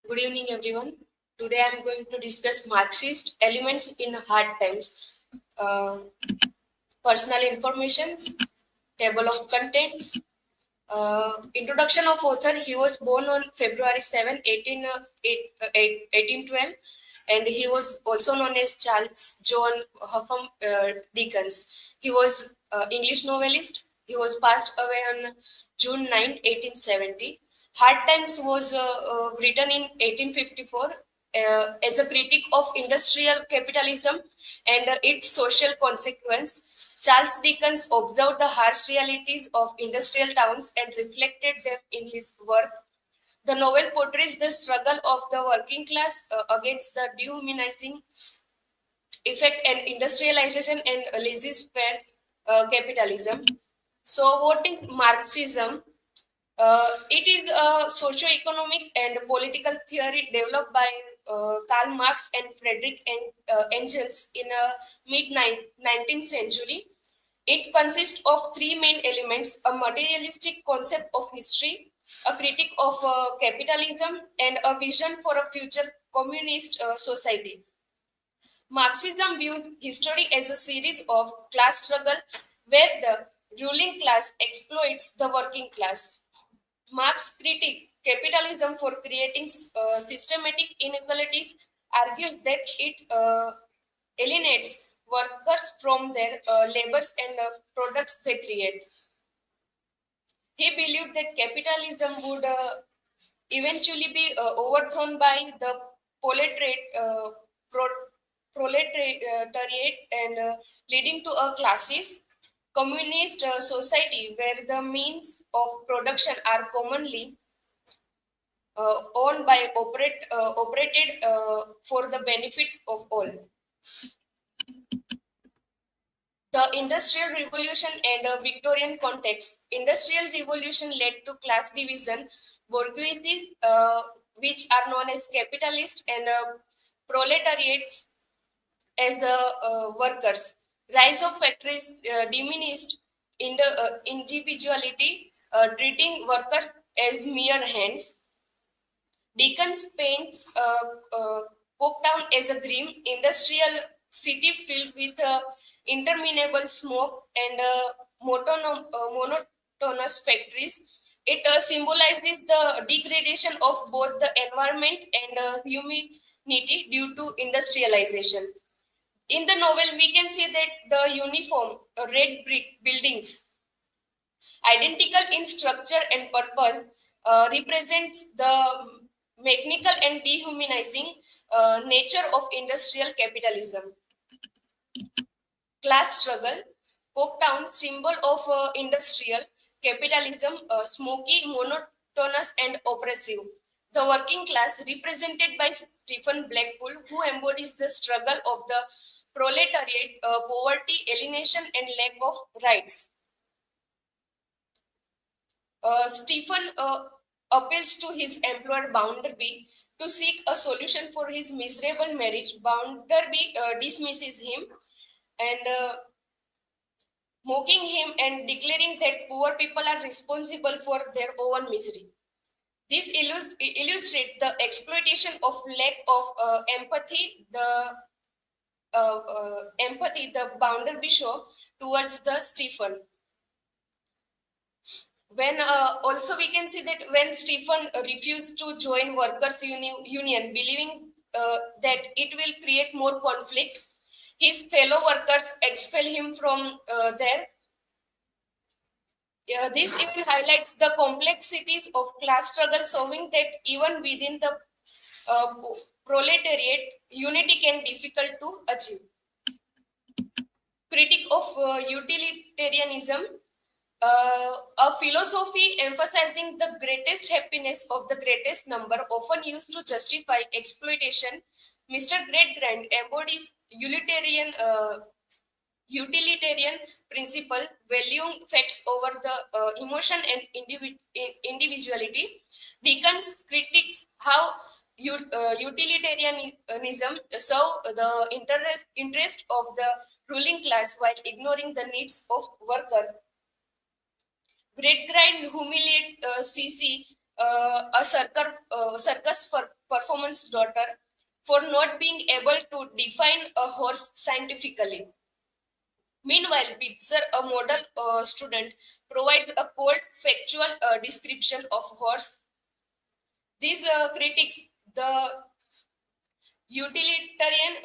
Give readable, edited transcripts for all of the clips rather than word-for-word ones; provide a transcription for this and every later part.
Good evening, everyone. Today I am going to discuss Marxist elements in hard times. Uh, Personal information, table of contents, introduction of author. He was born on February 7, 1812, and he was also known as Charles John Huffam Dickens. He was English novelist. He was passed away on June 9, 1870. Hard Times was written in 1854 as a critique of industrial capitalism and its social consequence. Charles Dickens observed the harsh realities of industrial towns and reflected them in his work. The novel portrays the struggle of the working class against the dehumanizing effect and industrialization and laissez-faire capitalism. So, what is Marxism? It is a socio-economic and political theory developed by Karl Marx and Friedrich Engels in a mid-19th century. It consists of three main elements: a materialistic concept of history, a critique of capitalism, and a vision for a future communist society. Marxism views history as a series of class struggle where the ruling class exploits the working class. Marx critique capitalism for creating systematic inequalities, argues that it alienates workers from their labors and products they create. He believed that capitalism would eventually be overthrown by the proletariat, proletariat and leading to a classist communist society where the means of production are commonly owned by operated for the benefit of all. The Industrial Revolution and a Victorian context. Industrial Revolution led to class division, bourgeoisies, which are known as capitalists, and proletariats as workers. Rise of factories diminished individuality, treating workers as mere hands. Dickens paints Coketown as a grim industrial city filled with interminable smoke and monotonous factories. It symbolizes the degradation of both the environment and humanity due to industrialization. In the novel, we can see that the uniform red brick buildings, identical in structure and purpose, represents the mechanical and dehumanizing nature of industrial capitalism. Class struggle, Coketown, symbol of industrial capitalism, smoky, monotonous, and oppressive. The working class, represented by Stephen Blackpool, who embodies the struggle of the proletariat, poverty, alienation, and lack of rights. Stephen appeals to his employer Bounderby to seek a solution for his miserable marriage. Bounderby dismisses him and mocking him and declaring that poor people are responsible for their own misery. This illustrates the exploitation of lack of empathy the Bounderby show towards the Stephen. When also we can see that when Stephen refused to join workers union, believing that it will create more conflict, his fellow workers expel him from there. This even highlights the complexities of class struggle, showing that even within the uh, proletariat, unity can difficult to achieve. Critique of utilitarianism, a philosophy emphasizing the greatest happiness of the greatest number, often used to justify exploitation. Mr. Gradgrind embodies utilitarian principle, valuing facts over the emotion and individuality. Dickens critiques how utilitarianism serve the interest of the ruling class while ignoring the needs of worker. Great Grind humiliates CC, a circus performance daughter for not being able to define a horse scientifically. Meanwhile, Bitzer, a model student, provides a cold, factual description of horse. These critics, the utilitarian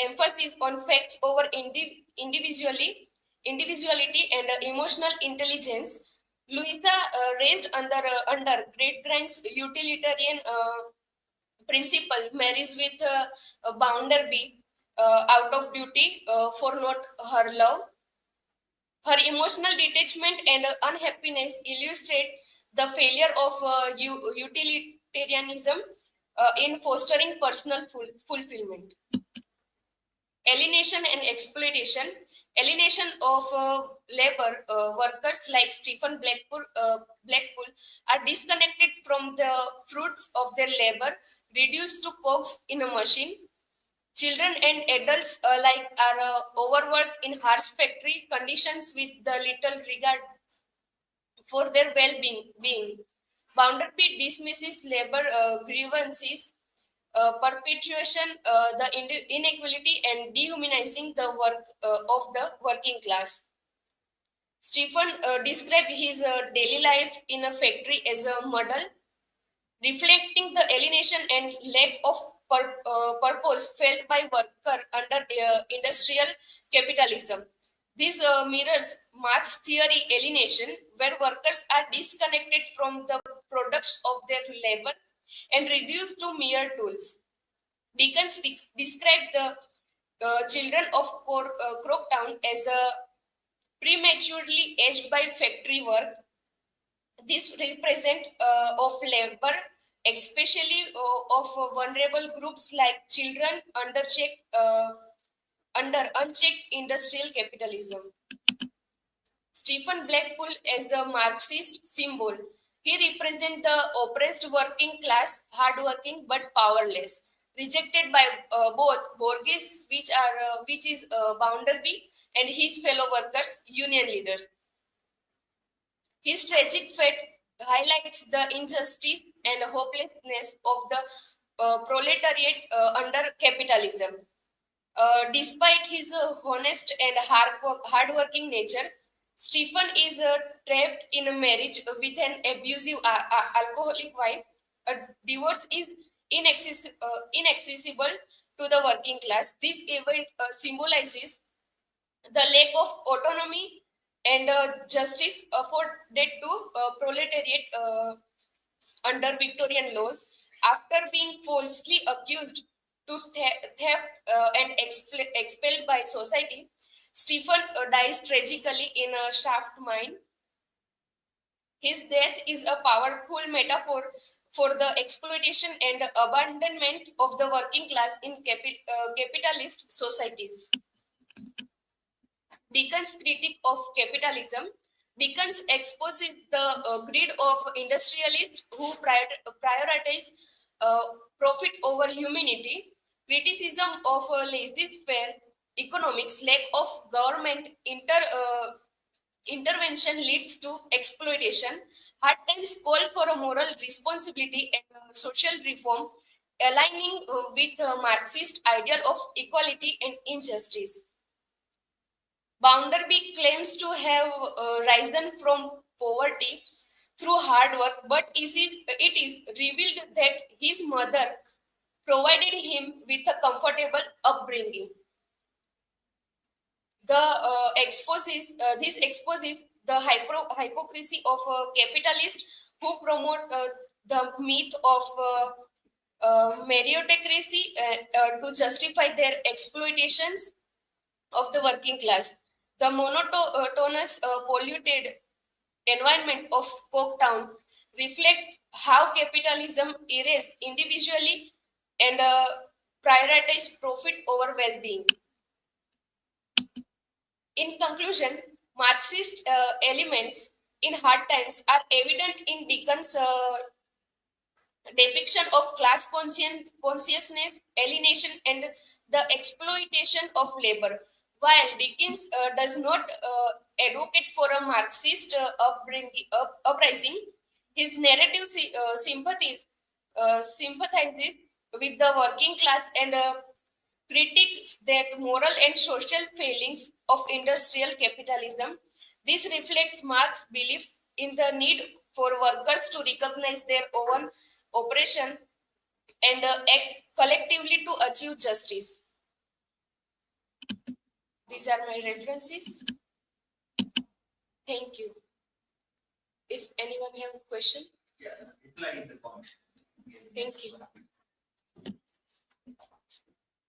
emphasis on facts over individuality and emotional intelligence. Louisa raised under Great Grind's utilitarian principle marries with Bounderby out of duty for not her love. Her emotional detachment and unhappiness illustrate the failure of utilitarianism in fostering personal fulfillment. Alienation and exploitation. Alienation of labor workers like Blackpool are disconnected from the fruits of their labor, reduced to cogs in a machine. Children and adults alike are overworked in harsh factory conditions with the little regard for their well-being. Bounderby dismisses labor grievances, perpetuation the inequality, and dehumanizing the work of the working class. Stephen described his daily life in a factory as a muddle, reflecting the alienation and lack of purpose felt by worker under industrial capitalism. This mirrors Marx theory alienation, where workers are disconnected from the products of their labor and reduced to mere tools. Dickens described the children of Croketown as prematurely aged by factory work. This represent of labor, especially of vulnerable groups like children under unchecked industrial capitalism. Stephen Blackpool as the Marxist symbol. He represents the oppressed working class, hardworking but powerless, rejected by both Borges, which is Bounderby, and his fellow workers, union leaders. His tragic fate highlights the injustice and hopelessness of the proletariat under capitalism. Despite his honest and hardworking nature, Stephen is trapped in a marriage with an abusive alcoholic wife. A divorce is inaccessible to the working class. This event symbolizes the lack of autonomy and justice afforded to proletariat under Victorian laws. After being falsely accused to theft and expelled by society, Stephen dies tragically in a shaft mine. His death is a powerful metaphor for the exploitation and abandonment of the working class in capitalist societies. Dickens' critique of capitalism. Dickens exposes the greed of industrialists who prioritize uh, profit over humanity. Criticism of laissez-faire economics, lack of government intervention leads to exploitation. Hard times call for a moral responsibility and social reform, aligning with Marxist ideal of equality and injustice. Bounderby claims to have risen from poverty through hard work, but it is revealed that his mother provided him with a comfortable upbringing. This exposes the hypocrisy of capitalists who promote the myth of meritocracy to justify their exploitations of the working class. The monotonous, polluted environment of Coketown reflect how capitalism erased individually and prioritized profit over well-being. In conclusion, Marxist elements in hard times are evident in Dickens' depiction of class consciousness, alienation, and the exploitation of labor. While Dickens does not advocate for a Marxist uprising, his narrative sympathies sympathizes with the working class and critiques that moral and social failings of industrial capitalism. This reflects Marx's belief in the need for workers to recognize their own oppression and act collectively to achieve justice. These are my references. Thank you. If anyone have a question, Yeah, reply in the comment. Thank you.